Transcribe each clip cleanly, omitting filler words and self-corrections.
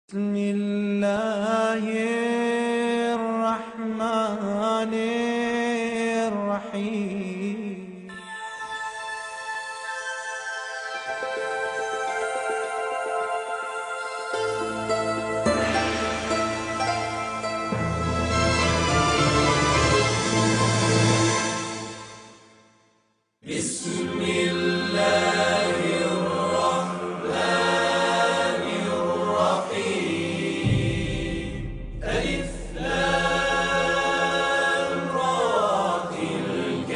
بسم الله الرحمن الرحيم. بسم الله الرحمن الرحيم. ألف لام را تلك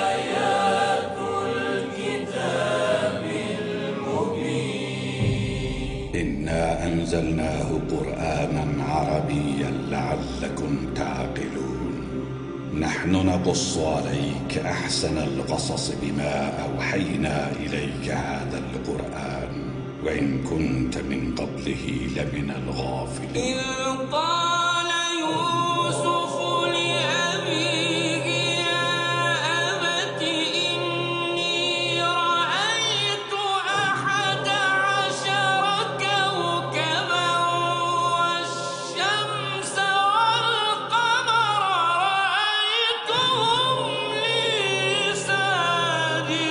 آيات الكتاب المبين. إنا أنزلناه قرآنا عربيا لعلكم تعقلون. نحن نقص عليك أحسن القصص بما أوحينا إليك هذا القرآن وإن كنت من قبله لمن الغافلين. إذ قال يوسف لأبيه يا أبت إني رأيت 11 كوكبا والشمس والقمر رأيتهم لي ساجدين.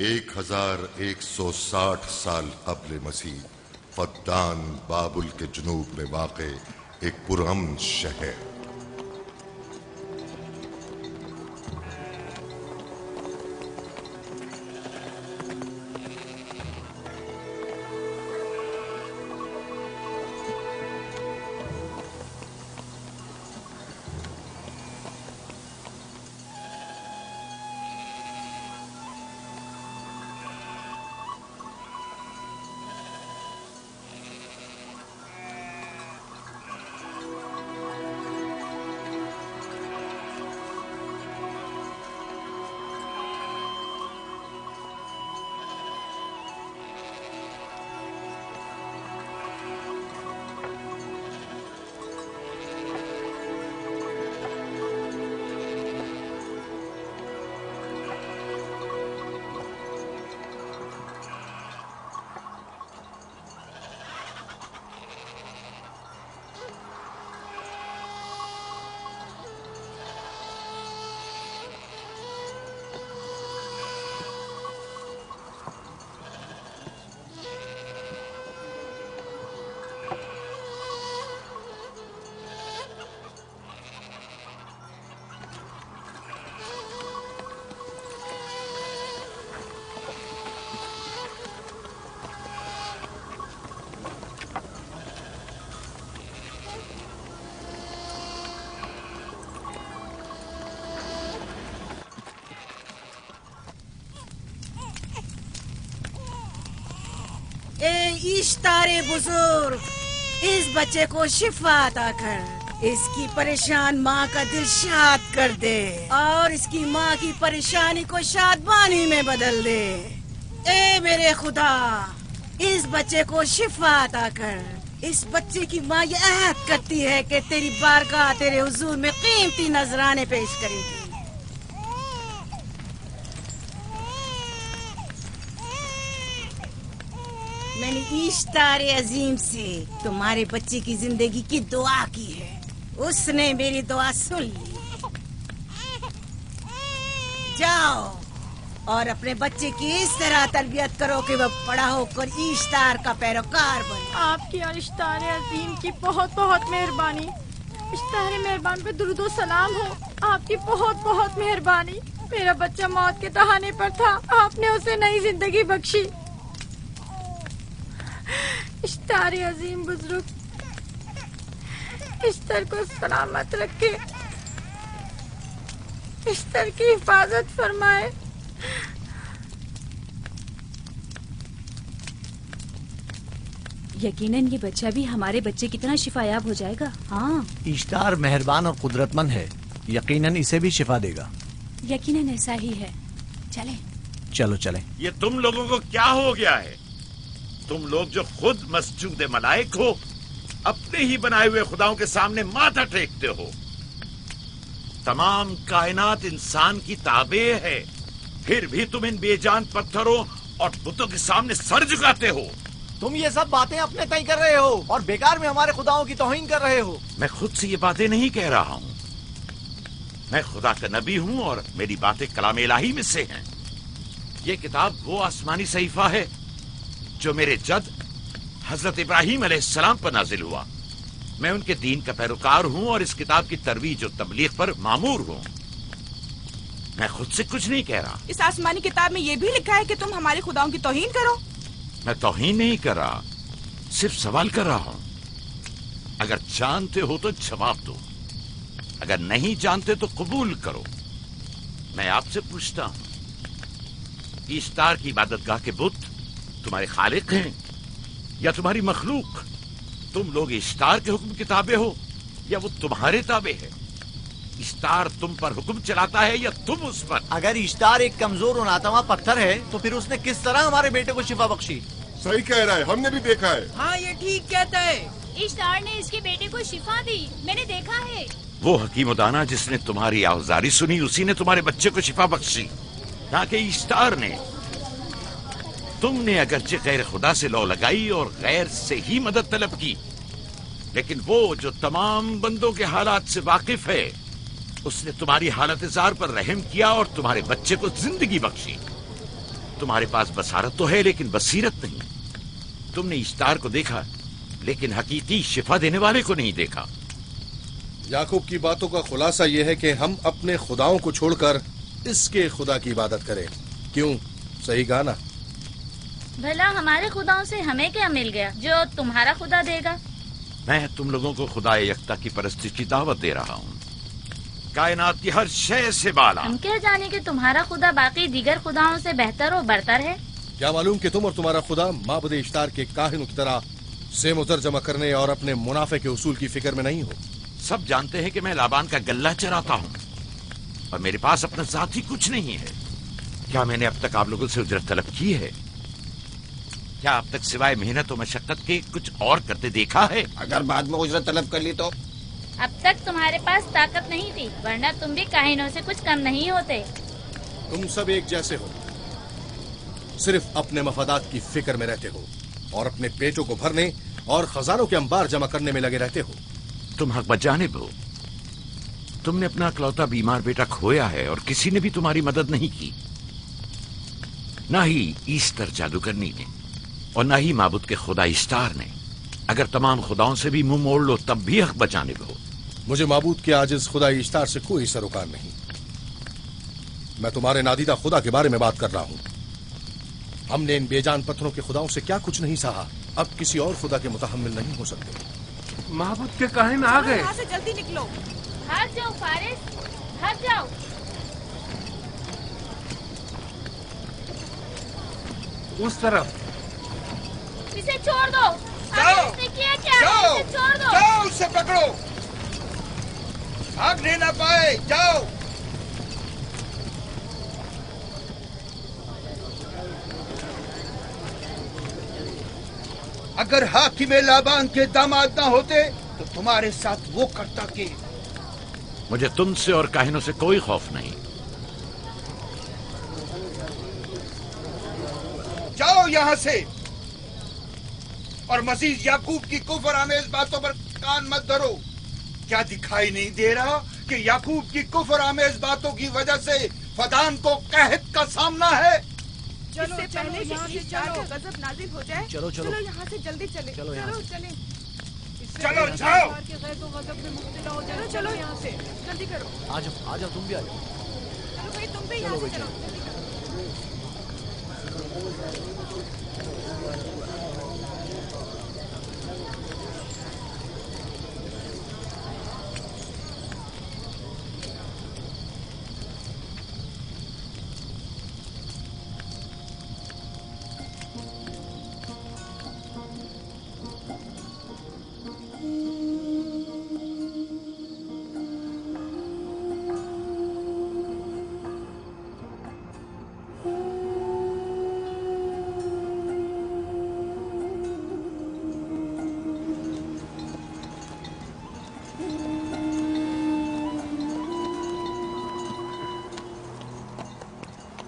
ایک 1160 سال قبل مسیح فدان بابل کے جنوب میں واقع ایک پرامن شہر. اشتار بزرگ اس بچے کو شفا عطا کر، اس کی پریشان ماں کا دل شاد کر دے اور اس کی ماں کی پریشانی کو شادمانی میں بدل دے۔ اے میرے خدا، اس بچے کو شفا عطا کر۔ اس بچے کی ماں یہ عہد کرتی ہے کہ تیری بارگاہ تیرے حضور میں قیمتی نذرانے پیش کرے گی۔ میں نے اشتار عظیم سے تمہارے بچے کی زندگی کی دعا کی ہے، اس نے میری دعا سن لی۔ جاؤ اور اپنے بچے کی اس طرح تربیت کرو کہ وہ بڑا ہو کر اشتار کا پیروکار بنے۔ آپ کی اور اشتار عظیم کی بہت بہت مہربانی۔ اشتار مہربان پہ درود و سلام ہو، آپ کی بہت بہت مہربانی۔ میرا بچہ موت کے دہانے پر تھا، آپ نے اسے نئی زندگی بخشی۔ اشتار عظیم بزرگ اشتر کو سلامت رکھے، اشتر کی حفاظت فرمائے۔ یقیناً یہ بچہ بھی ہمارے بچے کی طرح شفا یاب ہو جائے گا۔ ہاں اشتار مہربان اور قدرت مند ہے، یقیناً اسے بھی شفا دے گا۔ یقیناً ایسا ہی ہے۔ چلیں چلو چلیں۔ یہ تم لوگوں کو کیا ہو گیا ہے؟ تم لوگ جو خود مسجود ملائک ہو، اپنے ہی بنائے ہوئے خداؤں کے سامنے ماتھا ٹیکتے ہو۔ تمام کائنات انسان کی تابع ہے، پھر بھی تم ان بے جان پتھروں اور بتوں کے سامنے سر جھکاتے ہو۔ تم یہ سب باتیں اپنے تئیں کر رہے ہو اور بیکار میں ہمارے خداؤں کی توہین کر رہے ہو۔ میں خود سے یہ باتیں نہیں کہہ رہا ہوں، میں خدا کا نبی ہوں اور میری باتیں کلام الہی میں سے ہیں۔ یہ کتاب وہ آسمانی صحیفہ ہے جو میرے جد حضرت ابراہیم علیہ السلام پر نازل ہوا۔ میں ان کے دین کا پیروکار ہوں اور اس کتاب کی ترویج و تبلیغ پر مامور ہوں۔ میں خود سے کچھ نہیں کہہ رہا۔ اس آسمانی کتاب میں یہ بھی لکھا ہے کہ تم ہمارے خداؤں کی توہین کرو۔ میں توہین نہیں کر رہا، صرف سوال کر رہا ہوں۔ اگر جانتے ہو تو جواب دو، اگر نہیں جانتے تو قبول کرو۔ میں آپ سے پوچھتا ہوں، اشتار کی عبادت گاہ کے بت تمہارے خالق ہیں یا تمہاری مخلوق؟ تم لوگ اشتار کے حکم کے تابع ہو یا وہ تمہارے تابع ہے؟ اشتار تم پر حکم چلاتا ہے یا تم اس پر؟ اگر اشتار ایک کمزور اور ناتواں پتھر ہے تو پھر اس نے کس طرح ہمارے بیٹے کو شفا بخشی؟ صحیح کہہ رہا ہے، ہم نے بھی دیکھا ہے۔ ہاں یہ ٹھیک کہتا ہے۔ اشتار نے اس کے بیٹے کو شفا دی، میں نے دیکھا ہے۔ وہ حکیم و دانا جس نے تمہاری آوزاری سنی، اسی نے تمہارے بچے کو شفا بخشی، نہ کہ اشتار نے۔ تم نے اگرچہ غیر خدا سے لو لگائی اور غیر سے ہی مدد طلب کی، لیکن وہ جو تمام بندوں کے حالات سے واقف ہے، اس نے تمہاری حالت زار پر رحم کیا اور تمہارے بچے کو زندگی بخشی۔ تمہارے پاس بصارت تو ہے لیکن بصیرت نہیں۔ تم نے اشتار کو دیکھا لیکن حقیقی شفا دینے والے کو نہیں دیکھا۔ یعقوب کی باتوں کا خلاصہ یہ ہے کہ ہم اپنے خداؤں کو چھوڑ کر اس کے خدا کی عبادت کریں۔ کیوں؟ صحیح کہا نا؟ بھلا ہمارے خداؤں سے ہمیں کیا مل گیا جو تمہارا خدا دے گا؟ میں تم لوگوں کو خدا یکتا کی پرستش کی دعوت دے رہا ہوں، کائنات کی ہر شے سے بالا۔ ہم کیا جانے کہ تمہارا خدا باقی دیگر خداؤں سے بہتر و برتر ہے؟ کیا معلوم کہ تم اور تمہارا خدا معبد اشتار کے کاہنوں کی طرح زیم و زر جمع کرنے اور اپنے منافع کے اصول کی فکر میں نہیں ہو؟ سب جانتے ہیں کہ میں لابان کا گلہ چراتا ہوں اور میرے پاس اپنا ذاتی کچھ نہیں ہے۔ کیا میں نے اب تک آپ لوگوں سے اجرت طلب کی ہے؟ کیا اب تک سوائے محنت و مشقت کے کچھ اور کرتے دیکھا ہے؟ اگر بعد میں اجرت طلب کر لی تو؟ اب تک تمہارے پاس طاقت نہیں تھی، ورنہ تم بھی کاہنوں سے کچھ کم نہیں ہوتے۔ تم سب ایک جیسے ہو، صرف اپنے مفادات کی فکر میں رہتے ہو اور اپنے پیٹوں کو بھرنے اور خزانوں کے انبار جمع کرنے میں لگے رہتے ہو۔ تم حق بجانب ہو۔ تم نے اپنا اکلوتا بیمار بیٹا کھویا ہے اور کسی نے بھی تمہاری مدد نہیں کی، نہ ہی ایسٹر جادوگرنی نے اور نہ ہی معبود کے خدا اشتار نے۔ اگر تمام خداؤں سے بھی منہ موڑ لو تب بھی حق بجانب ہو۔ مجھے معبود کے عاجز خدا اشتار سے کوئی سروکار نہیں۔ میں تمہارے نادیدہ خدا کے بارے میں بات کر رہا ہوں۔ ہم نے ان بے جان پتھروں کے خداؤں سے کیا کچھ نہیں سہا، اب کسی اور خدا کے متحمل نہیں ہو سکتے۔ معبود کے کاہن آ گئے۔ یہاں سے جلدی نکلو۔ بھاگ جاؤ فارس، بھاگ جاؤ۔ اس طرف इसे छोड़ दो। जाओ, इसने किया क्या? जाओ, इसे छोड़ दो। जाओ, उसे पकड़ो, भागने ना पाए, जाओ। अगर हाकिम लाबान के दामाद ना होते तो तुम्हारे साथ वो करता कि मुझे तुमसे और काहिनों से कोई खौफ नहीं। जाओ यहाँ से और मजीद याकूब की कुफर आमेज बातों पर कान मत धरो। क्या दिखाई नहीं दे रहा कि याकूब की कुफर आमेज बातों की वजह से फदान को कहत का सामना है? चलो पहले यहाँ से चलो, गजब नाजिल हो जाए। चलो, चलो। चलो यहाँ से जल्दी चले। चलो यहाँ से। चले। चलो जाओ। चलो चलो यहाँ से जल्दी करो। आ जाओ, तुम भी आ जाओ। चलो भाई तुम भी यहाँ से चलो, जल्दी करो।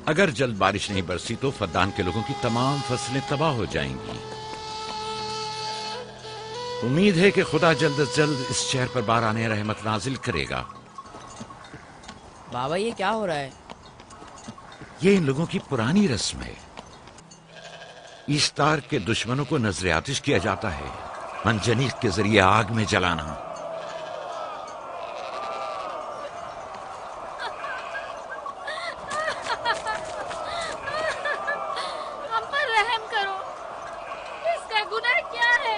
अगर जल्द बारिश नहीं बरसी तो फद्दान के लोगों की तमाम फसलें तबाह हो जाएंगी। उम्मीद है कि खुदा जल्द से जल्द इस शहर पर बाराने रहमत नाजिल करेगा। बाबा ये क्या हो रहा है? ये इन लोगों की पुरानी रस्म है। ईस्तार के दुश्मनों को नजर आतिश किया जाता है, मंजनीक के जरिए आग में जलाना। हम पर रहम करो, इसका गुनाह क्या है?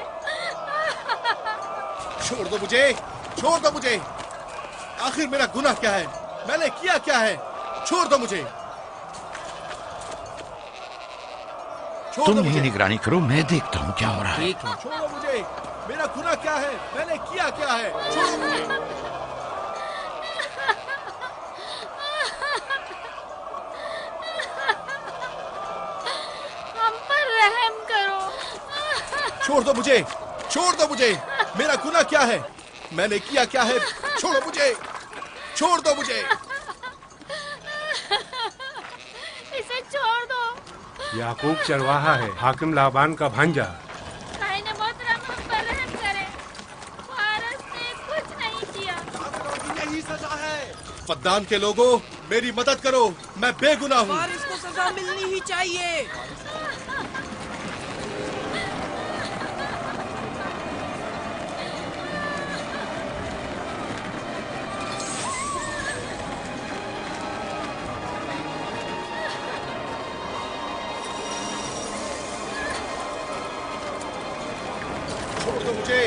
छोड़ दो मुझे, छोड़ दो मुझे। आखिर मेरा गुनाह क्या है? मैंने किया क्या है? छोड़ दो मुझे। तुम ही निगरानी करो, मैं देखता हूँ क्या हो रहा है। ठीक है। छोड़ो मुझे। मेरा गुनाह क्या है? मैंने किया क्या है? छोड़ो मुझे। हम पर रहम करो। छोड़ दो मुझे, छोड़ दो मुझे। मेरा गुनाह क्या है? मैंने किया क्या है? छोड़ो मुझे, छोड़ दो मुझे। इसे छोड़ दो। याकूब चरवाहा है, हाकिम लाबान का भांजा। खाइने मोहतरम हम पर रहम करे, फारस ने कुछ नहीं किया। यही सजा है। फद्दान के लोगों, मेरी मदद करो, मैं बेगुनाह हूँ। और इसको सजा मिलनी ही चाहिए। छोड़ दो मुझे।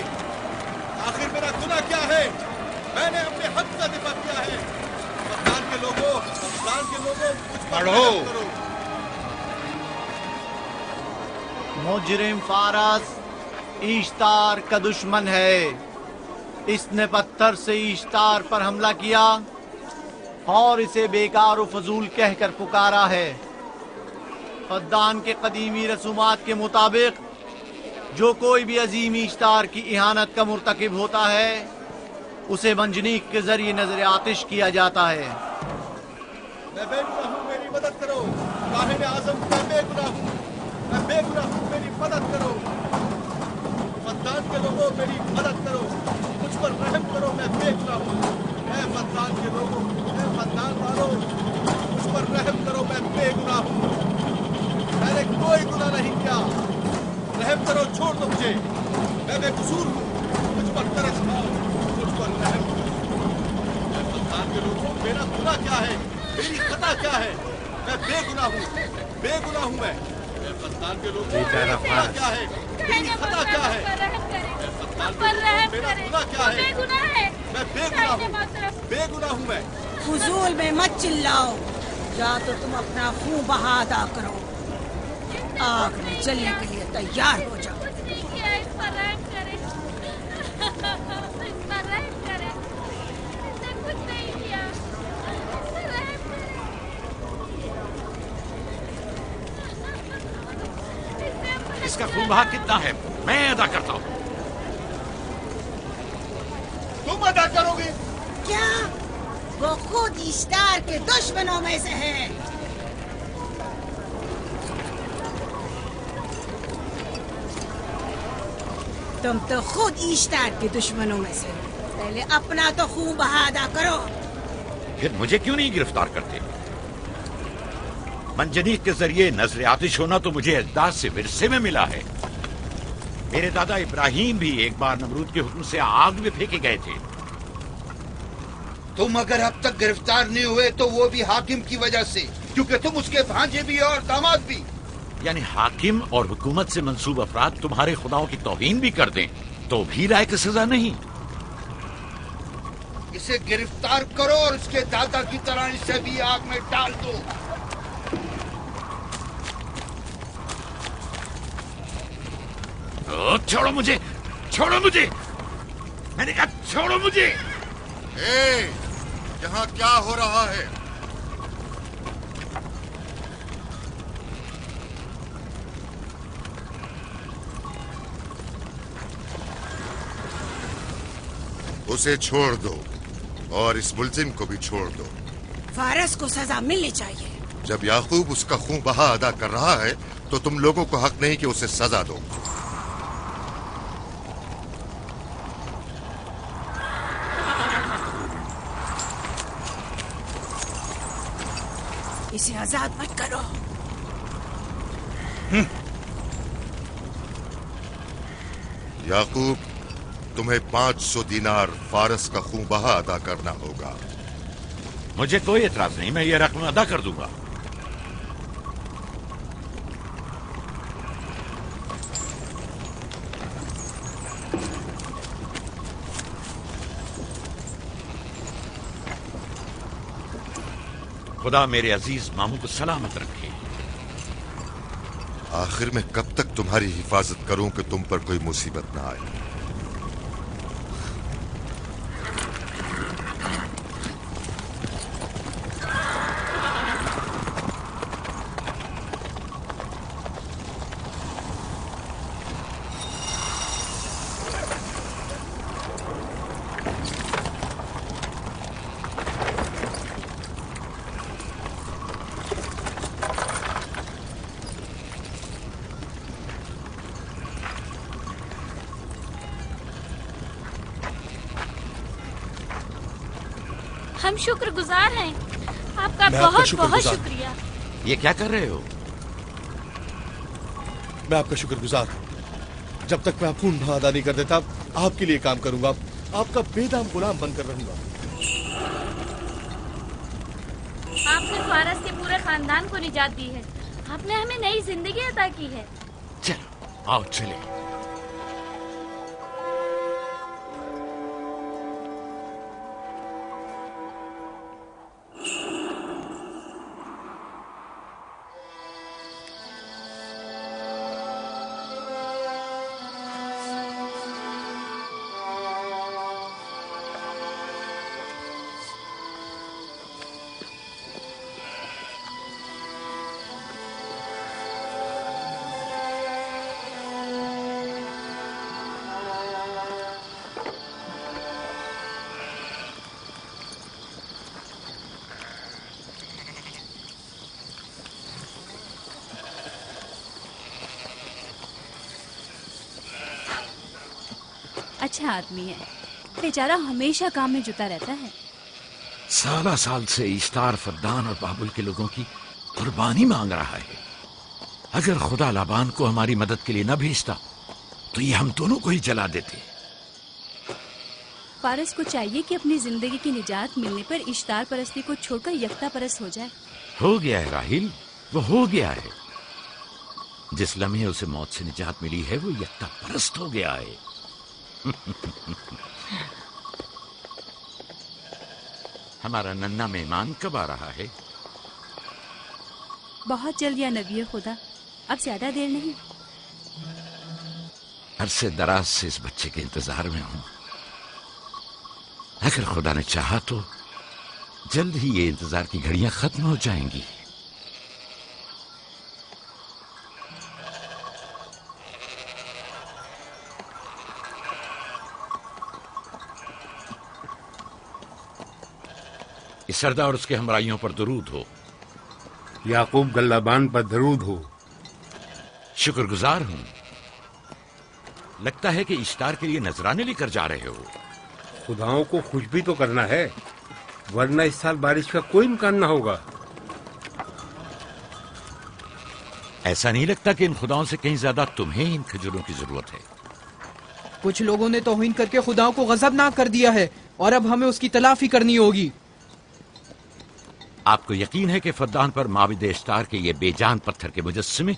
आखिर मेरा गुनाह क्या है? मैंने अपने हक का दिफा किया है। फद्दान के लोगों, मुझ पर पढ़ो। रहम करो। मुजरिम फारस ईश्तार का दुश्मन है। इसने पत्थर से ईश्तार पर हमला किया और इसे बेकार व फजूल कहकर पुकारा है। फद्दान के कदीमी रसूमात के मुताबिक जो कोई भी अजीम ईश्तार की इहानत का मुर्तकिब होता है उसे मंजनीक के जरिए नजर आतिश किया जाता है। मैं बेगुनाह हूँ, मेरी मदद करो। काहिन आज़म, मैं बेगुनाह हूँ, मैं बेगुनाह हूँ, मेरी मदद करो। फद्दान के लोगों, मेरी मदद करो, मुझ पर रहम करो, मैं बेगुनाह हूँ। ऐ फद्दान के लोगों, ऐ फद्दान वालों, मुझ पर रहम करो, मैं बेगुनाह हूँ। मैंने कोई गुनाह नहीं किया। रहम करो, छोड़ दो मुझे। मैं बेकसूर हूँ, मुझ पर तरस खाओ, मुझ पर रहम करो। ऐ फद्दान के लोगों, मेरा गुनाह क्या है? मेरी खता क्या है? मैं बेगुनाह हूँ, बेगुनाह हूँ मैं। फद्दान के लोगों, मेरा गुनाह क्या है? मेरी खता क्या है? हम पर रहम मेरा करे, गुनाह क्या है? बेगुनाह है। मैं बेगुनाह हूँ, बेगुनाह हूँ मैं। फजूल में मत चिल्लाओ, या तो तुम अपना खून बहा अदा करो। आग में जलने के लिए तैयार हो जाओ। فارس کا خون بہا کتنا ہے میں ادا کرتا ہوں. تم ادا کرو گے؟ کیا وہ خود اشتار کے دشمنوں میں سے ہے؟ تم تو خود اشتار کے دشمنوں میں سے ہو. پہلے اپنا تو خون بہا ادا کرو. پھر مجھے کیوں نہیں گرفتار کرتے؟ منجنیق کے ذریعے نظر آتش ہونا تو مجھے اجداد سے ورثے میں ملا ہے. میرے دادا ابراہیم بھی ایک بار نمرود کے حکم سے آگ میں پھینکے گئے تھے. تم اگر اب تک گرفتار نہیں ہوئے تو وہ بھی حاکم کی وجہ سے، کیونکہ تم اس کے بھانجے بھی اور داماد بھی. یعنی حاکم اور حکومت سے منسوب افراد تمہارے خداؤں کی توہین بھی کر دیں تو بھی لائق سزا نہیں؟ اسے گرفتار کرو اور اس کے دادا کی طرح اسے بھی آگ میں ڈال دو. چھوڑو مجھے، چھوڑو مجھے، میں نے کہا چھوڑو مجھے. یہاں کیا ہو رہا ہے؟ اسے چھوڑ دو اور اس ملزم کو بھی چھوڑ دو. فارس کو سزا ملنی چاہیے. جب یعقوب اس کا خون بہا ادا کر رہا ہے تو تم لوگوں کو حق نہیں کہ اسے سزا دو. اسے آزاد مت کرو. یعقوب تمہیں 500 دینار فارس کا خون بہا ادا کرنا ہوگا. مجھے کوئی اعتراض نہیں، میں یہ رقم ادا کر دوں گا. خدا میرے عزیز ماموں کو سلامت رکھے. آخر میں کب تک تمہاری حفاظت کروں کہ تم پر کوئی مصیبت نہ آئے؟ ہم شکر گزار ہیں آپ کا. بہت بہت شکریہ. یہ کیا کر رہے ہو؟ میں آپ کا شکر گزار ہوں. جب تک میں خون بہا ادا نہیں کر دیتا آپ کے لیے کام کروں گا، آپ کا بے دام غلام بن کر رہوں گا. آپ نے فارس کے پورے خاندان کو نجات دی ہے. آپ نے ہمیں نئی زندگی عطا کی ہے. چلو آؤ چلے. اچھا آدمی ہے، بیچارہ ہمیشہ کام میں جتا رہتا ہے. سالہ سال سے اشتار فردان اور بابل کے لوگوں کی قربانی مانگ رہا ہے. اگر خدا لابان کو ہماری مدد کے لیے نہ بھیجتا تو یہ ہم دونوں کو ہی جلا دیتے. فارس کو چاہیے کہ اپنی زندگی کی نجات ملنے پر اشتار پرستی کو چھوڑ کر یکتا پرست ہو جائے. ہو گیا ہے راہیل، وہ ہو گیا ہے. جس لمحے اسے موت سے نجات ملی ہے وہ یکتا پرست ہو گیا ہے. ہمارا ننھا مہمان کب آ رہا ہے؟ بہت جلد یا نبی خدا، اب زیادہ دیر نہیں. عرصے دراز سے اس بچے کے انتظار میں ہوں. اگر خدا نے چاہا تو جلد ہی یہ انتظار کی گھڑیاں ختم ہو جائیں گی. इस सरदार और उसके हमराइयों पर दरूद हो। याकूब गल्लाबान पर दरूद हो। शुक्रगुजार हूं। लगता है कि इश्तार के लिए नजराने लेकर जा रहे हो। खुदाओं को खुश भी तो करना है, वरना इस साल बारिश का कोई इम्कान ना होगा। ऐसा नहीं लगता कि इन खुदाओं से कहीं ज्यादा तुम्हें इन खजूरों की जरूरत है? कुछ लोगों ने तौहीन करके खुदाओं को गजबनाक कर दिया है और अब हमें उसकी तलाफी करनी होगी। आपको यकीन है कि फद्दान पर माबिद इश्तार के ये बेजान पत्थर के मुजस्समे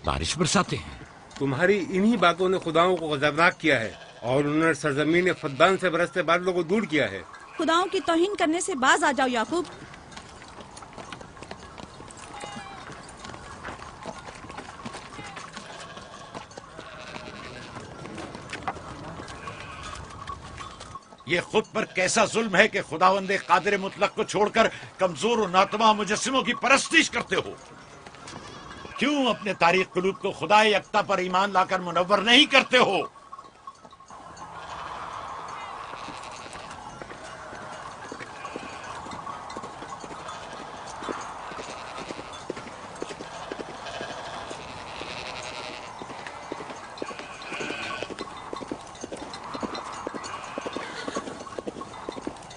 बारिश बरसाते हैं? तुम्हारी इन्हीं बातों ने खुदाओं को गजबनाक किया है और उन्होंने सरजमीन फद्दान से बरसते बादलों को दूर किया है। खुदाओं की तौहीन करने से बाज आ जाओ याकूब। ये खुद पर कैसा जुल्म है कि खुदावंदे कादिर मुतलक को छोड़कर कमजोर और नातमा मुजस्सिमों की परस्तिश करते हो। क्यों अपने तारीख कुलूब को खुदा यकता पर ईमान लाकर मुनव्वर नहीं करते हो?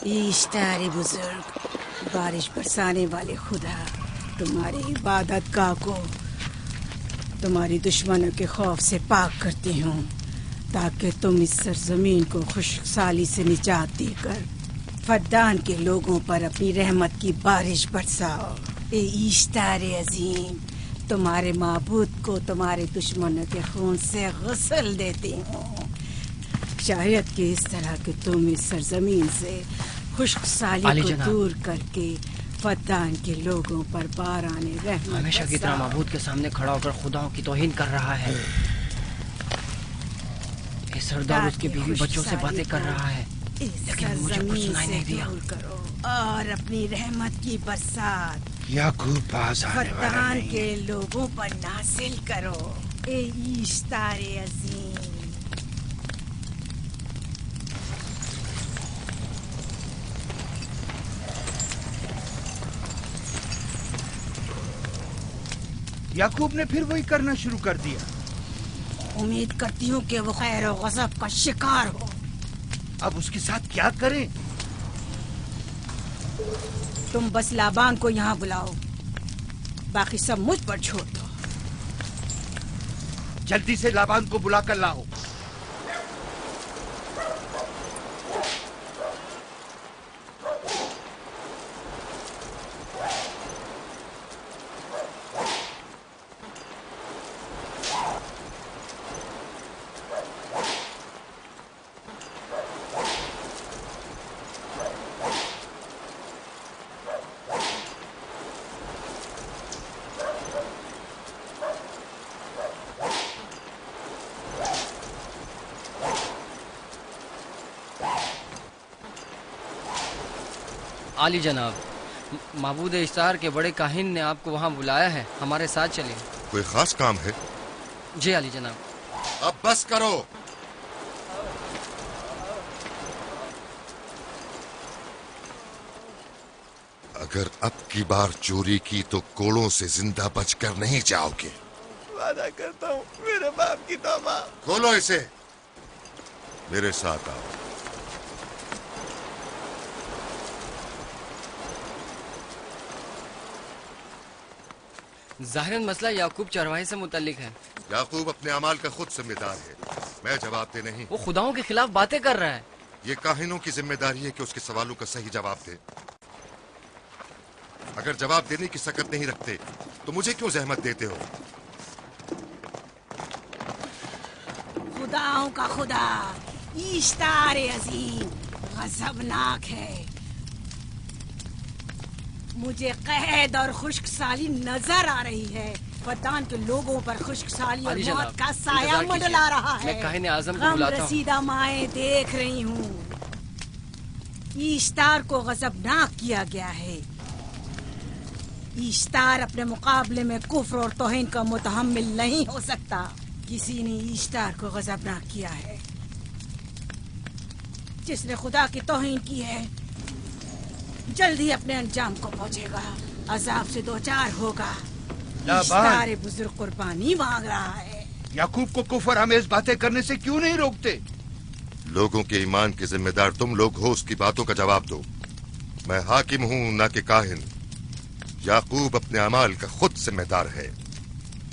इश्तार बुजुर्ग, बारिश बरसाने वाले खुदा, तुम्हारी इबादत गाह को तुम्हारी दुश्मनों के खौफ से पाक करती हूँ, ताकि तुम इस सरजमीन को खुशहाली से निजात देकर फद्दान के लोगों पर अपनी रहमत की बारिश बरसाओ। ए इश्तार अजीम, तुम्हारे माबूद को तुम्हारे दुश्मनों के खून से गुस्ल देती हूँ। शायद कि इस तरह के तुम इस सरजमीन से खुशहाली को दूर करके फद्दान के लोगों पर बाराने रहमत हमेशा की तरह माबूद के सामने खड़ा होकर खुदाओं की तौहीन कर रहा है। ये सरदार उसके बीवी बच्चों से बातें कर रहा है, लेकिन मुझे कुछ सुनाई नहीं दिया। करो और अपनी रहमत की बरसात याकूब पास आने वाला फद्दान नहीं। के लोगों पर नासिल करो। ए इश्तार अजीम, याकूब ने फिर वही करना शुरू कर दिया। उम्मीद करती हूँ कि वो खैर और गज़ब का शिकार हो। अब उसके साथ क्या करें? तुम बस लाबान को यहाँ बुलाओ, बाकी सब मुझ पर छोड़ दो। जल्दी से लाबान को बुला कर लाओ। आली जनाब, माबूद इश्तार के बड़े काहिन ने आपको वहाँ बुलाया है, हमारे साथ चलिए। कोई खास काम है? जी आली जनाब। अब बस करो। अगर अब की बार चोरी की तो कोड़ों से जिंदा बचकर नहीं जाओगे। वादा करता हूँ, मेरे बाप की तौबा। खोलो इसे, मेरे साथ आओ। ज़ाहिरन मसला याकूब चरवाहे से मुतल्लिक है। याकूब अपने अमाल का खुद जिम्मेदार है, मैं जवाब दे नहीं। वो खुदाओं के खिलाफ बातें कर रहा है। ये काहिनों की जिम्मेदारी है कि उसके सवालों का सही जवाब दे। अगर जवाब देने की सकत नहीं रखते तो मुझे क्यों जहमत देते हो? खुदाओं का खुदा इश्तार अजीम गजबनाक है। मुझे कैद और खुश्कसाली नजर आ रही है। फद्दान के लोगों पर खुश्कसाली और मौत का साया मंडला रहा है। मैं काहिन आज़म को बुलाता हूं। रसीदा माएं देख रही हूँ। इश्तार को गजबनाक किया गया है। इश्तार अपने मुकाबले में कुफ्र और तौहीन का मुतहम्मिल नहीं हो सकता। किसी ने इश्तार को गजबनाक किया है। जिसने खुदा की तौहीन की है जल्द ही अपने अंजाम को पहुंचेगा, अजाब से दो चार होगा। लाबान। इश्तार बुजुर्ग कुर्बानी मांग रहा है। याकूब को कुफर आमेज बातें करने से क्यों नहीं रोकते? लोगों के ईमान के जिम्मेदार तुम लोग हो, उसकी बातों का जवाब दो। मैं हाकिम हूँ ना कि काहिन। याकूब अपने अमाल का खुद जिम्मेदार है।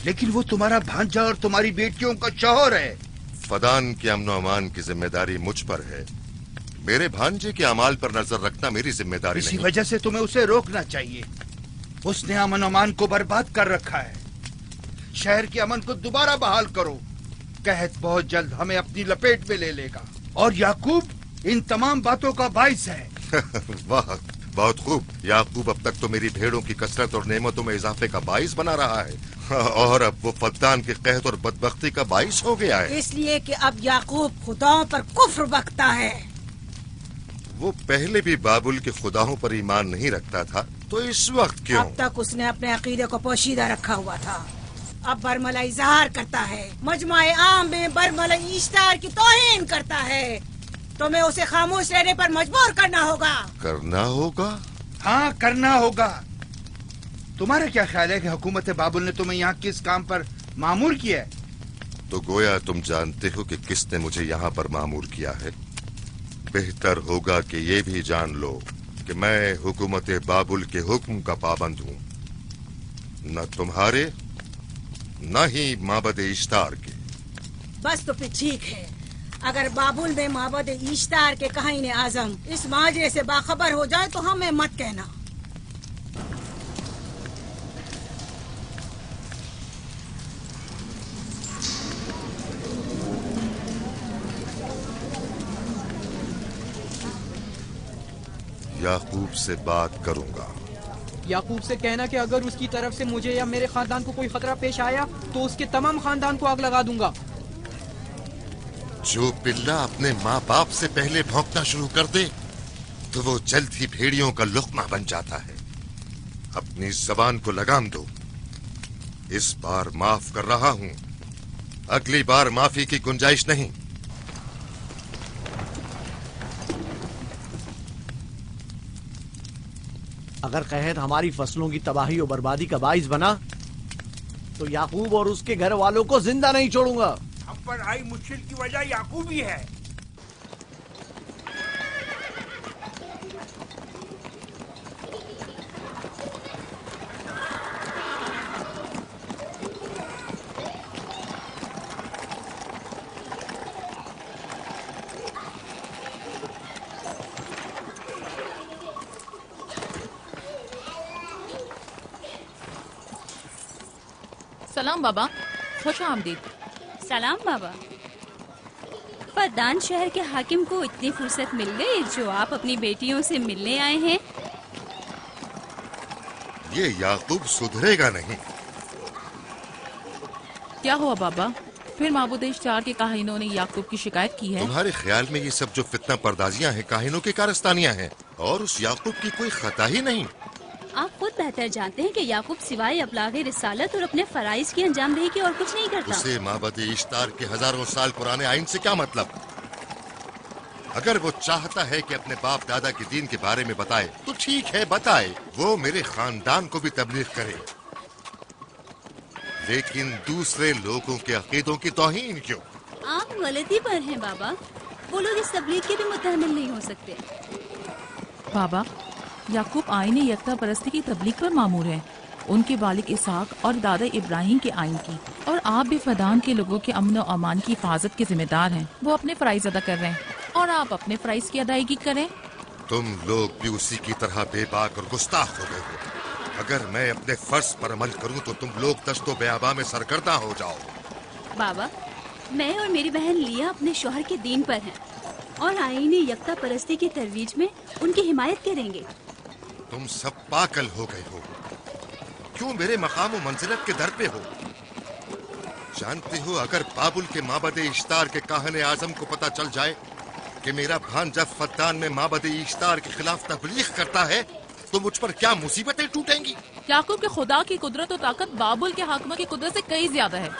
लेकिन वो तुम्हारा भांजा और तुम्हारी बेटियों का शौहर है। फदान के अमन अमान की जिम्मेदारी मुझ पर है। मेरे भांजे के अमाल पर नजर रखना मेरी जिम्मेदारी इसी नहीं। वजह से तुम्हें उसे रोकना चाहिए। उसने अमन अमान को बर्बाद कर रखा है। शहर के अमन को दोबारा बहाल करो। कहत बहुत जल्द हमें अपनी लपेट में ले लेगा और याकूब इन तमाम बातों का बाइस है। वाह, बहुत खूब। याकूब अब तक तो मेरी भेड़ों की कसरत और नेमतों में इजाफे का बाइस बना रहा है और अब वो फद्दान के कहत और बदबख्ती का बाइस हो गया है। इसलिए कि अब याकूब खुदाओं पर कुफ्र बकता है। वो पहले भी बाबुल के खुदाओं पर ईमान नहीं रखता था, तो इस वक्त क्यों? अब तक उसने अपने अकीदे को पोशीदा रखा हुआ था, अब बरमला इजहार करता है, मजमाए आम में बरमला इश्तार की तौहीन करता है। तुम्हें उसे खामोश रहने पर मजबूर करना होगा। करना होगा? हाँ, करना होगा। तुम्हारा क्या ख्याल है कि हुकूमत बाबुल ने तुम्हें यहाँ किस काम पर मामूर किया है? तो गोया तुम जानते हो कि किसने मुझे यहाँ पर मामूर किया है। बेहतर होगा कि ये भी जान लो कि मैं हुकूमत बाबुल के हुक्म का पाबंद हूँ, न तुम्हारे न ही माबद इश्तार के। बस तो फिर ठीक है। अगर बाबुल में माबद इश्तार के काहिन आजम इस माजरे से बाखबर हो जाए तो हमें मत कहना। याकूब से बात करूंगा। याकूब से कहना कि अगर उसकी तरफ से मुझे या मेरे खानदान को कोई खतरा पेश आया तो उसके तमाम खानदान को आग लगा दूंगा। जो पिल्ला अपने माँ बाप से पहले भौंकना शुरू कर दे तो वो जल्द ही भेड़ियों का लुक़मा बन जाता है। अपनी जबान को लगाम दो। इस बार माफ कर रहा हूँ, अगली बार माफी की गुंजाइश नहीं। अगर कहत हमारी फसलों की तबाही और बर्बादी का बाइस बना तो याकूब और उसके घर वालों को जिंदा नहीं छोड़ूंगा। हम पर आई मुश्किल की वजह याकूब ही है। सलाम बाबा, खुश आमदीद। सलाम बाबा। फद्दान शहर के हाकिम को इतनी फुर्सत मिल गई जो आप अपनी बेटियों से मिलने आए हैं। ये याकूब सुधरेगा नहीं। क्या हुआ बाबा? फिर माबूद इश्तार के काहिनों ने याकूब की शिकायत की है? तुम्हारे ख्याल में ये सब जो फितना पर्दाजियां हैं काहिनों की कारस्तानियां हैं और उस याकूब की कोई खता ही नहीं। आप खुद बेहतर जानते हैं कि याकूब सिवाय अबलागे रिसालत और अपने फराइज की अंजामदही के और कुछ नहीं करता। उसे माबद इश्तार के हजारों साल पुराने आइन से क्या मतलब? अगर वो चाहता है कि अपने बाप दादा के दीन के बारे में बताए तो ठीक है, बताए। वो मेरे खानदान को भी तबलीग करे, लेकिन दूसरे लोगों के अकीदों की तौहीन क्यों? आप गलती पर हैं बाबा। वो लोग इस तबलीग के भी मुतहम्मिल नहीं हो सकते। बाबा, याकूब आइन यकता परस्ती की तबलीग पर मामूर है, उनके वालिद इसहाक और दादा इब्राहिम के आइन की। और आप भी फदान के लोगों के अमन और अमान की हिफाजत के जिम्मेदार हैं। वो अपने फराइज अदा कर रहे हैं और आप अपने फराइज की अदायगी करें। तुम लोग भी उसी की तरह बेबाक और गुस्ताख हो गए हो। अगर मैं अपने फर्ज पर अमल करूं तो तुम लोग दस्तो बेआबा में सरगर्दा हो जाओ। बाबा, मैं और मेरी बहन लिया अपने शौहर के दीन पर हैं और आईनी यकता परस्ती की तरवीज में उनकी हिमायत करेंगे। तुम सब पागल हो गए हो। क्यों मेरे मकाम और मंजिलत के दर पे हो? जानते हो, अगर बाबुल के माबद इश्तार के काहने आजम को पता चल जाए कि मेरा भांजा फद्दान में माबद इश्तार के खिलाफ तबलीग करता है तो मुझ पर क्या मुसीबतें टूटेंगी। याकूब के खुदा की कुदरत और ताकत बाबुल के हाकिम की कुदरत से कई ज्यादा है।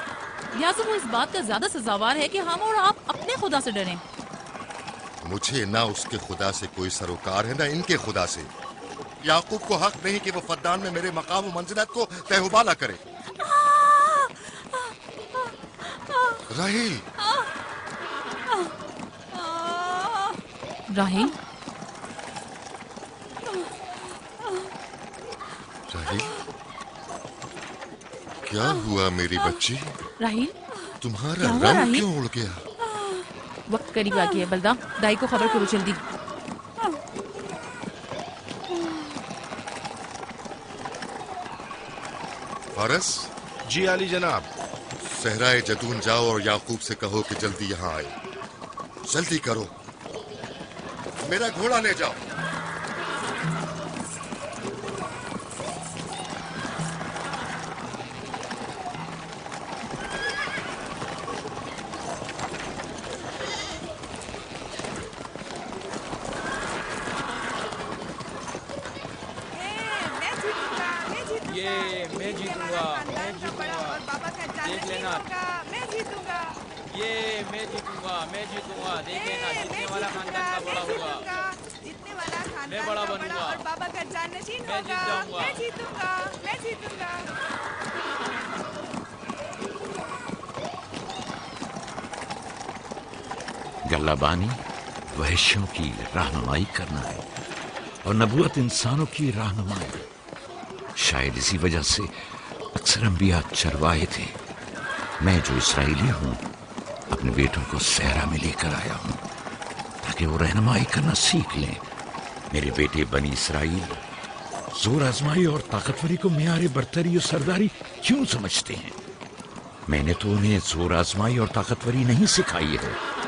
लिहाजा वो इस बात का ज्यादा सजावार है कि हम और आप अपने खुदा से डरें। मुझे ना उसके खुदा से कोई सरोकार है ना इनके खुदा से। याकूब को हक नहीं कि वो फद्दान में मेरे मकाम और मंजिलत को तहबाला करे। राहील, राहील, राहील, क्या हुआ मेरी बच्ची? राहील, तुम्हारा क्या हुआ, रंग राहील? क्यों उड़ गया? वक्त करीब आ गया है। बलदा, दाई को खबर करो जल्दी। फारस, जी आली जनाब। सहराए जदून जाओ और याकूब से कहो कि जल्दी यहाँ आए। जल्दी करो, मेरा घोड़ा ले जाओ। ये मैं जीतूंगा, मैं जीतूंगा, देख लेना। ये मैं जीतूंगा, मैं जीतूंगा, देख लेना। जीतने वाला खानदान का बड़ा होगा, मैं बड़ा बनूंगा, मैं जीत जाऊंगा। गल्लाबानी वहशियों की रहनुमाई करना है और नबूवत इंसानों की रहनुमाई। शायद इसी वजह से अक्सर अंबिया चरवाहे थे। मैं जो इसराइली हूँ अपने बेटों को सहरा में लेकर आया हूँ ताकि वो रहनुमाई करना सीख लें। मेरे बेटे बनी इसराइल जोर आजमाई और ताकतवरी को मेयार बरतरी और सरदारी क्यों समझते हैं? मैंने तो उन्हें जोर आजमाई और ताकतवरी नहीं सिखाई है।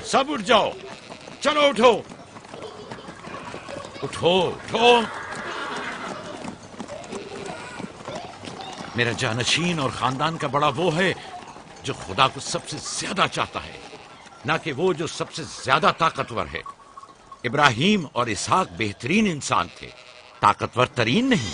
सब उठ जाओ, चलो उठो, उठो, उठो। मेरा जानशीन और खानदान का बड़ा वो है जो खुदा को सबसे ज्यादा चाहता है, ना कि वो जो सबसे ज्यादा ताकतवर है। इब्राहिम और इसहाक बेहतरीन इंसान थे, ताकतवर तरीन नहीं।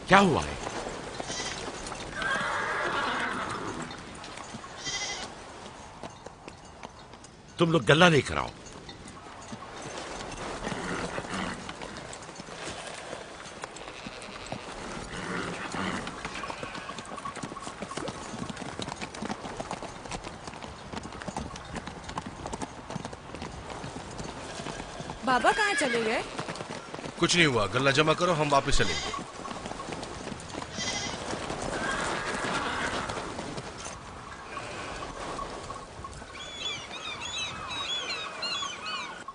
क्या हुआ है? तुम लोग गल्ला लेकर आओ। बाबा कहाँ चले गए? कुछ नहीं हुआ, गल्ला जमा करो, हम वापस चलेंगे।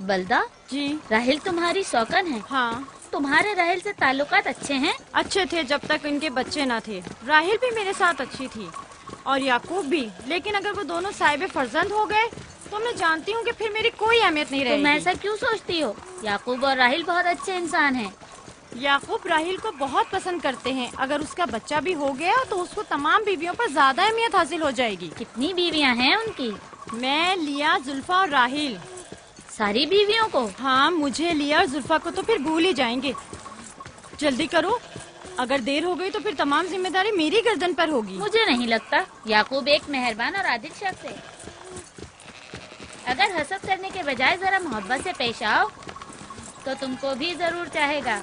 बलदा जी, राहिल तुम्हारी सौकन है। हाँ, तुम्हारे राहिल से ताल्लुकात अच्छे हैं? अच्छे थे जब तक इनके बच्चे ना थे। राहिल भी मेरे साथ अच्छी थी और याकूब भी, लेकिन अगर वो दोनों साहिब फर्जंद हो गए तो मैं जानती हूँ कि फिर मेरी कोई अहमियत नहीं रहेगी। तुम ऐसा क्यों सोचती हो? याकूब और राहिल बहुत अच्छे इंसान हैं। याकूब राहिल को बहुत पसंद करते हैं। अगर उसका बच्चा भी हो गया तो उसको तमाम बीवियों पर ज्यादा अहमियत हासिल हो जाएगी। कितनी बीवियाँ हैं उनकी? मैं, लिया, जुल्फा और राहिल। सारी बीवियों को? हाँ, मुझे, लिया और जुल्फा को तो फिर भूल ही जाएंगे। जल्दी करो, अगर देर हो गई तो फिर तमाम जिम्मेदारी मेरी गर्दन पर होगी। मुझे नहीं लगता। याकूब एक मेहरबान और आदिल शख्स है। अगर हसद करने के बजाय जरा मोहब्बत से पेश आओ तो तुमको भी जरूर चाहेगा।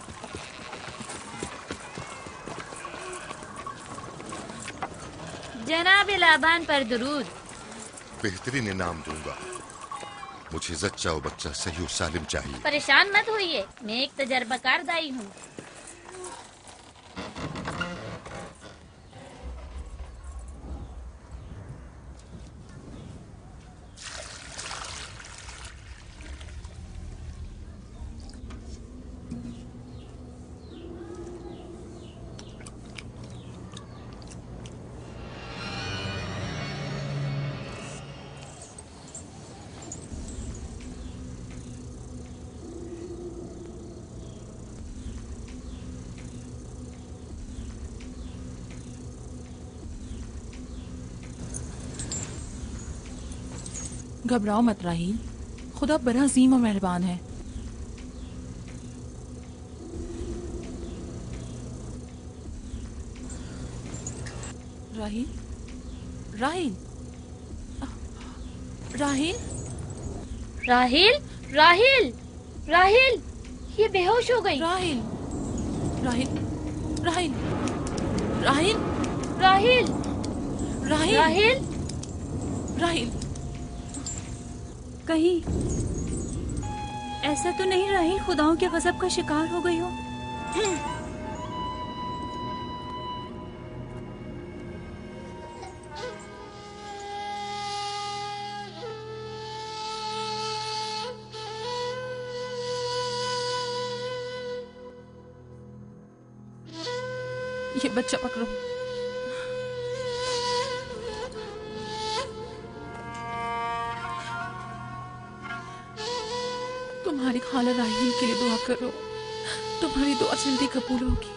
जनाब लाबान पर दुरूद। बेहतरीन इनाम दूंगा। मुझे जच्चा और बच्चा सही और सालिम चाहिए। परेशान मत होइए, मैं एक तजर्बाकार दाई हूँ। घबराओ मत राहील, खुदा बड़ा अजीम और मेहरबान है। राहील, राहील, राहील, राहिल, राहिल, राहिल, ये बेहोश हो गई। राहील, राहील, राहील, राहील, राहिल, राहील, राहिल, राहील। कहीं ऐसा तो नहीं राहिल खुदाओं के गजब का शिकार हो गई हो? ये बच्चा पकड़ो। तुम्हारी खाला राहील के लिए दुआ करो, तुम्हारी दुआ जल्दी कबूल होगी।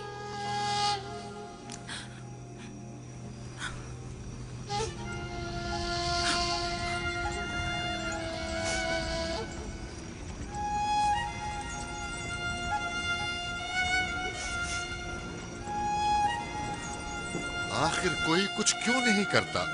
आखिर कोई कुछ क्यों नहीं करता?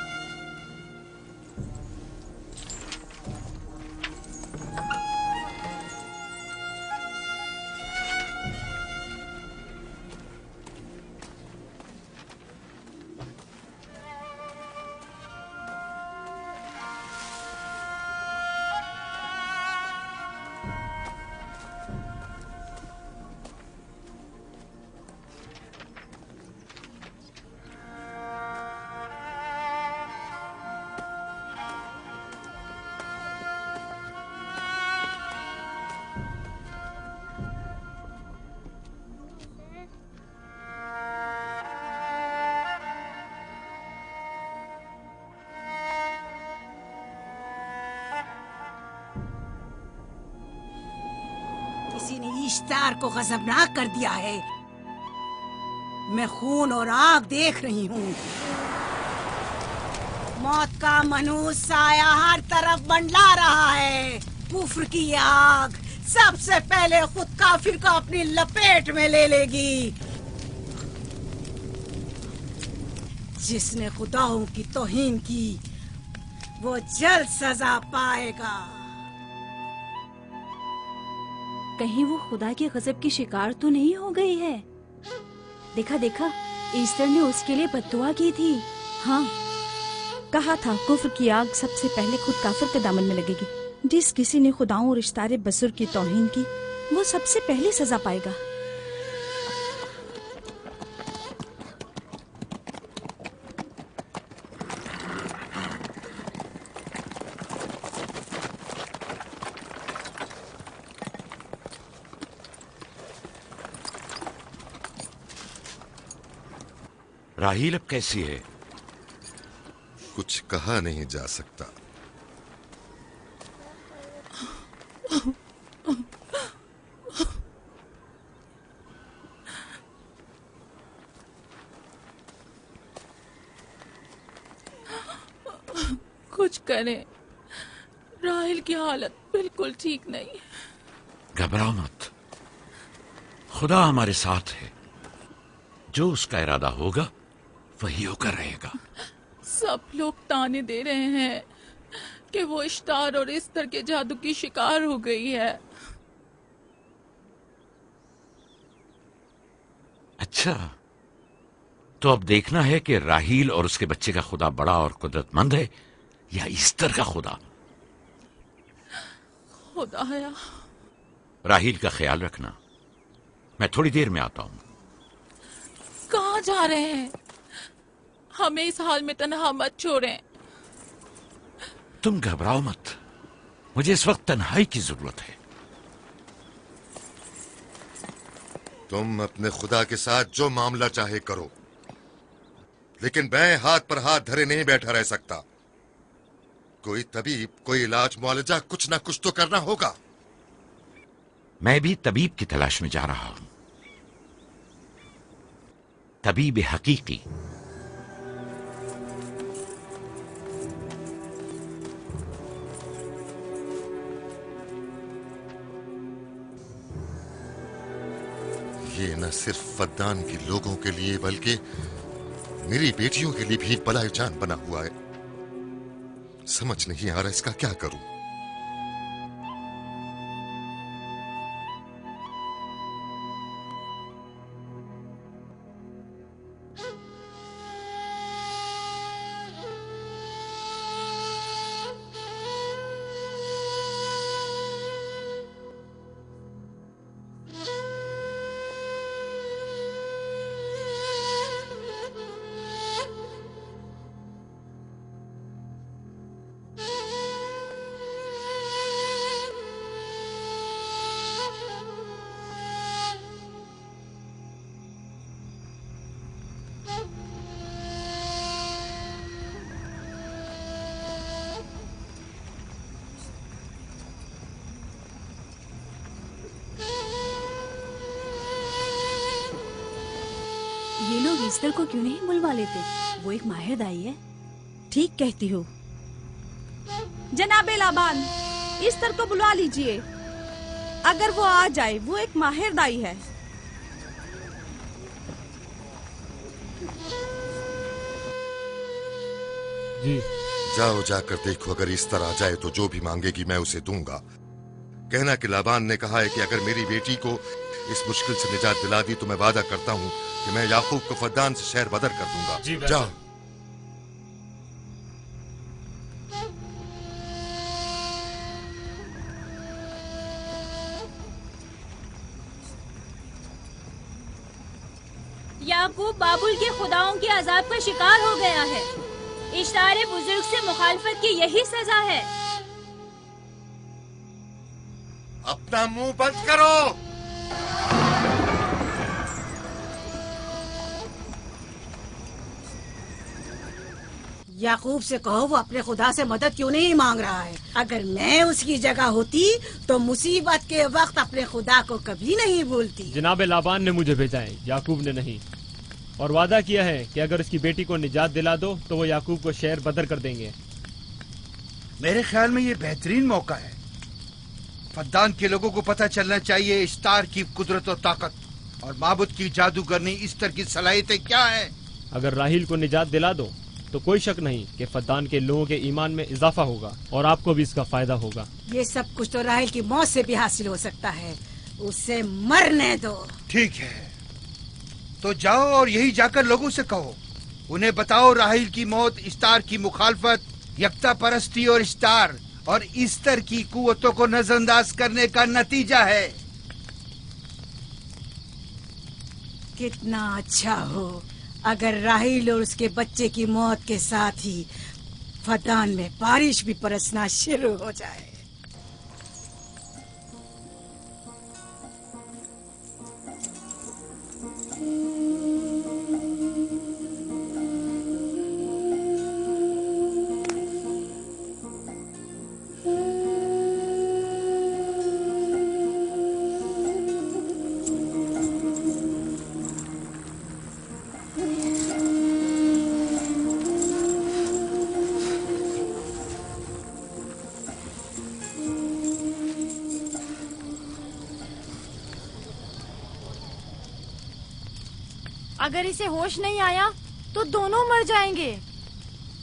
किसी ने इश्तार को गजबनाक कर दिया है। मैं खून और आग देख रही हूँ। मौत का मनहूस साया हर तरफ मंडला रहा है। कुफ्र की ये आग सबसे पहले खुद काफिर को अपनी लपेट में ले लेगी। जिसने खुदाओं की तौहीन की वो जल्द सजा पाएगा। कहीं वो खुदा के गजब की शिकार तो नहीं हो गई है? देखा देखा, ईस्टर ने उसके लिए बद्दुआ की थी। हाँ, कहा था कुफ्र की आग सबसे पहले खुद काफिर के दामन में लगेगी। जिस किसी ने खुदाओं और इश्तारे बसुर की तौहीन की वो सबसे पहले सजा पाएगा। राहील अब कैसी है? कुछ कहा नहीं जा सकता। कुछ करें, राहील की हालत बिल्कुल ठीक नहीं। घबराओ मत, खुदा हमारे साथ है। जो उसका इरादा होगा वही होकर रहेगा। सब लोग ताने दे रहे हैं कि वो इश्तार और इस्तर के जादू की शिकार हो गई है। अच्छा, तो अब देखना है कि राहील और उसके बच्चे का खुदा बड़ा और कुदरतमंद है या ईस्टर का खुदा। खुदाया, राहील का ख्याल रखना। मैं थोड़ी देर में आता हूं। कहाँ जा रहे हैं? हमें इस हाल में तन्हा मत छोड़ें। तुम घबराओ मत, मुझे इस वक्त तन्हाई की जरूरत है। तुम अपने खुदा के साथ जो मामला चाहे करो, लेकिन मैं हाथ पर हाथ धरे नहीं बैठा रह सकता। कोई तबीब, कोई इलाज मुआलजा, कुछ ना कुछ तो करना होगा। मैं भी तबीब की तलाश में जा रहा हूं। तबीब हकीकी। ये न सिर्फ फद्दान के लोगों के लिए बल्कि मेरी बेटियों के लिए भी बलाए जान बना हुआ है। समझ नहीं आ रहा इसका क्या करूं। ये लोग ईस्टर को क्यों नहीं बुलवा लेते? वो एक माहिर दाई है। ठीक कहती हो। जनाबे लाबान, ईस्टर को बुलवा लीजिए। अगर वो आ जाए, वो एक माहिर दाई है। जी जाओ जाकर देखो, अगर इस तरह आ जाए तो जो भी मांगेगी मैं उसे दूंगा। कहना कि लाबान ने कहा है कि अगर मेरी बेटी को इस मुश्किल से निजात दिला दी तो मैं वादा करता हूँ कि मैं याकूब को फद्दान से शहर बदर कर दूंगा। जाओ। याकूब बाबुल के खुदाओं के अजाब का शिकार हो गया है। इश्तारे बुजुर्ग से मुखालफत की यही सजा है। अपना मुंह बंद करो। याकूब से कहो वो अपने खुदा से मदद क्यों नहीं मांग रहा है। अगर मैं उसकी जगह होती तो मुसीबत के वक्त अपने खुदा को कभी नहीं भूलती। जनाब लाबान ने मुझे भेजा है, याकूब ने नहीं, और वादा किया है कि अगर उसकी बेटी को निजात दिला दो तो वो याकूब को शहर बदर कर देंगे। मेरे ख्याल में ये बेहतरीन मौका है। फद्दान के लोगों को पता चलना चाहिए इश्तार की कुदरत और ताकत और माबुद की जादूगरनी इस्तर की सलाहियतें क्या है। अगर राहील को निजात दिला दो तो कोई शक नहीं कि फद्दान के लोगों के ईमान में इजाफा होगा और आपको भी इसका फायदा होगा। ये सब कुछ तो राहील की मौत से भी हासिल हो सकता है। उसे मरने दो। ठीक है, तो जाओ और यही जाकर लोगों से कहो, उन्हें बताओ राहील की मौत इस्तार की मुखालफत, यकता परस्ती और इस्तार और इस्तर की कुव्वतों को नजरअंदाज करने का नतीजा है। कितना अच्छा हो अगर राहील और उसके बच्चे की मौत के साथ ही फद्दान में बारिश भी बरसना शुरू हो जाए। अगर इसे होश नहीं आया तो दोनों मर जाएंगे।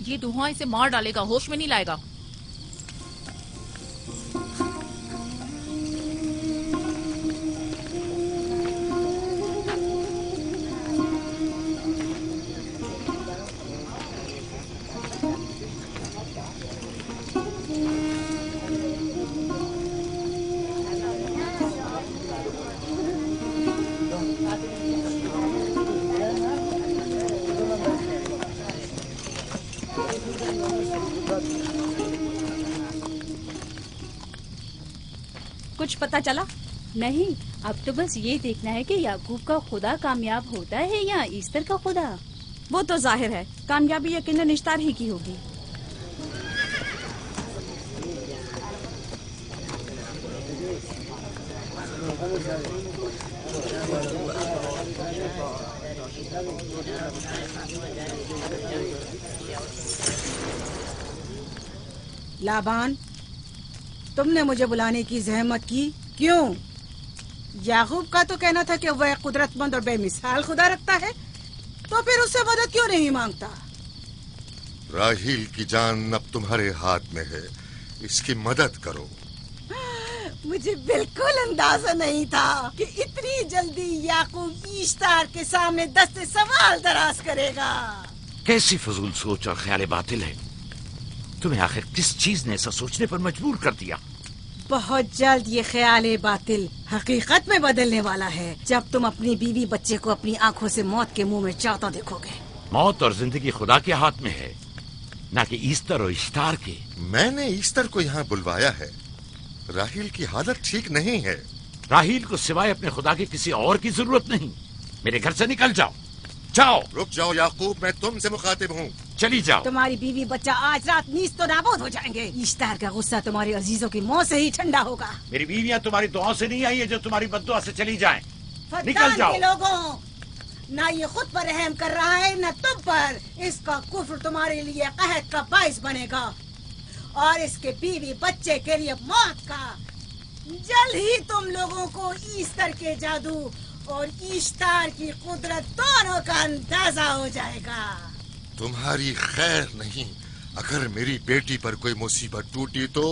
ये धुआं इसे मार डालेगा, होश में नहीं लाएगा। कुछ पता चला? नहीं, अब तो बस ये देखना है कि याकूब का खुदा कामयाब होता है या ईस्टर का खुदा। वो तो जाहिर है कामयाबी यकीनन इश्तार ही की होगी। लाबान, तुमने मुझे बुलाने की जहमत की, क्यों? याकूब का तो कहना था कि वह कुदरतमंद और बेमिसाल खुदा रखता है, तो फिर उससे मदद क्यों नहीं मांगता? राहील की जान अब तुम्हारे हाथ में है, इसकी मदद करो। मुझे बिल्कुल अंदाजा नहीं था कि इतनी जल्दी याकूब ईश्तार के सामने दस्ते सवाल दराज करेगा। कैसी फजूल सोच और ख्याल बातिल है। तुम्हें आखिर किस चीज ने ऐसा सोचने पर मजबूर कर दिया? बहुत जल्द ये ख्याल बातिल हकीकत में बदलने वाला है, जब तुम अपनी बीवी बच्चे को अपनी आंखों से मौत के मुंह में जाता देखोगे। मौत और जिंदगी खुदा के हाथ में है, ना कि ईस्टर और इश्तार के। मैंने ईस्टर को यहाँ बुलवाया है। राहील की हालत ठीक नहीं है। राहील को सिवाय अपने खुदा के किसी और की जरूरत नहीं। मेरे घर से निकल जाओ। जाओ। रुक जाओ याकूब, मैं तुमसे मुखातिब हूँ। चली जाओ। तुम्हारी बीवी बच्चा आज रात नीस तो नाबूद हो जाएंगे। ईश्तार का गुस्सा तुम्हारे अजीजों की मौत से ही ठंडा होगा। मेरी बीवियां तुम्हारी दुआओं से नहीं आई है जो तुम्हारी बद्दुआ से चली जाएं। निकल फद्दान जाओ। के लोगों, ना ये खुद पर रहम कर रहा है न तुम पर। इसका कुफ्र तुम्हारे लिए कहत का बाइस बनेगा और इसके बीवी बच्चे के लिए मौत का। जल्द ही तुम लोगों को ईस्टर के जादू और ईश्तार की कुदरत दोनों का अंदाजा हो जाएगा। तुम्हारी खैर नहीं। अगर मेरी बेटी पर कोई मुसीबत टूटी तो